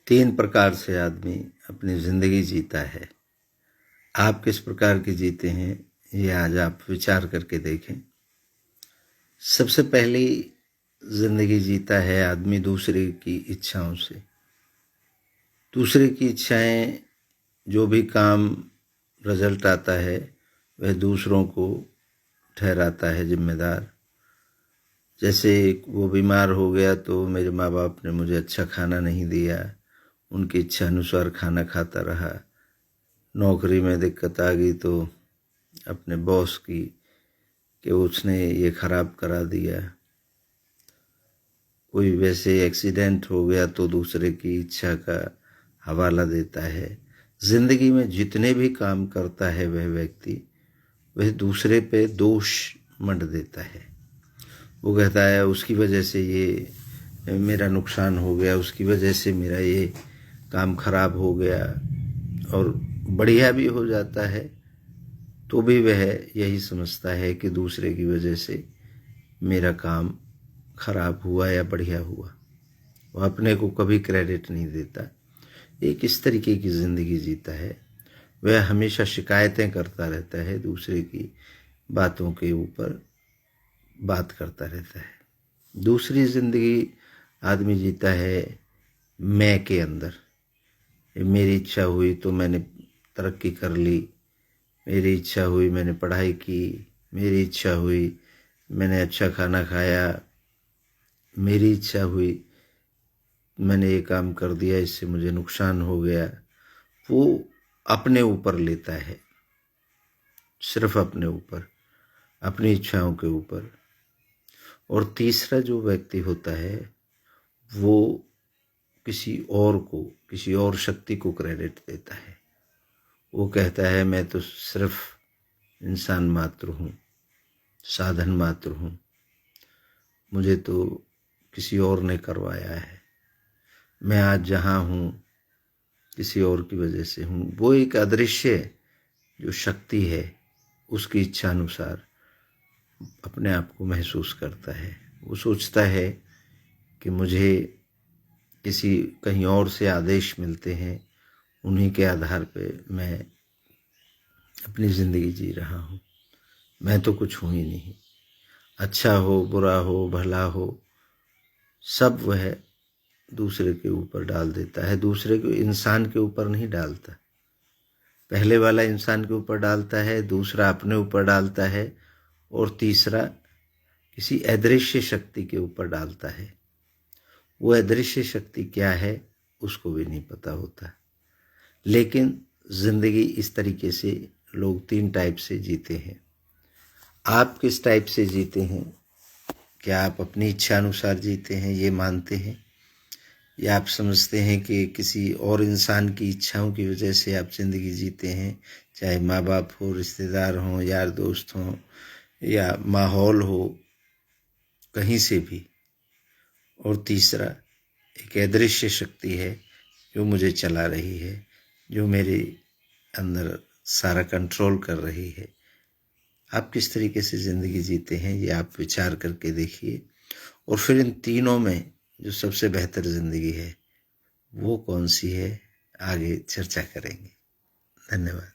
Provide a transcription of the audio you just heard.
तीन प्रकार से आदमी अपनी ज़िंदगी जीता है। आप किस प्रकार की जीते हैं ये आज आप विचार करके देखें। सबसे पहली ज़िंदगी जीता है आदमी दूसरे की इच्छाओं से। दूसरे की इच्छाएं, जो भी काम रिजल्ट आता है वह दूसरों को ठहराता है जिम्मेदार। जैसे वो बीमार हो गया तो मेरे माँ बाप ने मुझे अच्छा खाना नहीं दिया, उनकी इच्छा अनुसार खाना खाता रहा। नौकरी में दिक्कत आ गई तो अपने बॉस की कि उसने ये ख़राब करा दिया। कोई वैसे एक्सीडेंट हो गया तो दूसरे की इच्छा का हवाला देता है। ज़िंदगी में जितने भी काम करता है वह व्यक्ति, वह दूसरे पे दोष मढ़ देता है। वो कहता है उसकी वजह से ये मेरा नुकसान हो गया, उसकी वजह से मेरा ये काम खराब हो गया। और बढ़िया भी हो जाता है तो भी वह यही समझता है कि दूसरे की वजह से मेरा काम खराब हुआ या बढ़िया हुआ। वो अपने को कभी क्रेडिट नहीं देता। एक इस तरीके की ज़िंदगी जीता है। वह हमेशा शिकायतें करता रहता है, दूसरे की बातों के ऊपर बात करता रहता है। दूसरी ज़िंदगी आदमी जीता है मैं के अंदर। मेरी इच्छा हुई तो मैंने तरक्की कर ली, मेरी इच्छा हुई मैंने पढ़ाई की, मेरी इच्छा हुई मैंने अच्छा खाना खाया, मेरी इच्छा हुई मैंने ये काम कर दिया, इससे मुझे नुकसान हो गया। वो अपने ऊपर लेता है, सिर्फ अपने ऊपर, अपनी इच्छाओं के ऊपर। और तीसरा जो व्यक्ति होता है वो किसी और को, किसी और शक्ति को क्रेडिट देता है। वो कहता है मैं तो सिर्फ इंसान मात्र हूँ, साधन मात्र हूँ, मुझे तो किसी और ने करवाया है, मैं आज जहाँ हूँ किसी और की वजह से हूँ। वो एक अदृश्य जो शक्ति है उसकी इच्छा अनुसार अपने आप को महसूस करता है। वो सोचता है कि मुझे किसी कहीं और से आदेश मिलते हैं, उन्हीं के आधार पे मैं अपनी ज़िंदगी जी रहा हूँ। मैं तो कुछ हूँ ही नहीं। अच्छा हो, बुरा हो, भला हो, सब वह दूसरे के ऊपर डाल देता है। दूसरे को, इंसान के ऊपर नहीं डालता। पहले वाला इंसान के ऊपर डालता है, दूसरा अपने ऊपर डालता है, और तीसरा किसी अदृश्य शक्ति के ऊपर डालता है। वो अदृश्य शक्ति क्या है उसको भी नहीं पता होता। लेकिन ज़िंदगी इस तरीके से लोग तीन टाइप से जीते हैं। आप किस टाइप से जीते हैं? क्या आप अपनी इच्छा अनुसार जीते हैं, ये मानते हैं, या आप समझते हैं कि किसी और इंसान की इच्छाओं की वजह से आप ज़िंदगी जीते हैं, चाहे माँ बाप हो, रिश्तेदार हों, यार दोस्त हों, या माहौल हो, कहीं से भी। और तीसरा एक अदृश्य शक्ति है जो मुझे चला रही है, जो मेरे अंदर सारा कंट्रोल कर रही है। आप किस तरीके से ज़िंदगी जीते हैं ये आप विचार करके देखिए, और फिर इन तीनों में जो सबसे बेहतर ज़िंदगी है वो कौन सी है, आगे चर्चा करेंगे। धन्यवाद।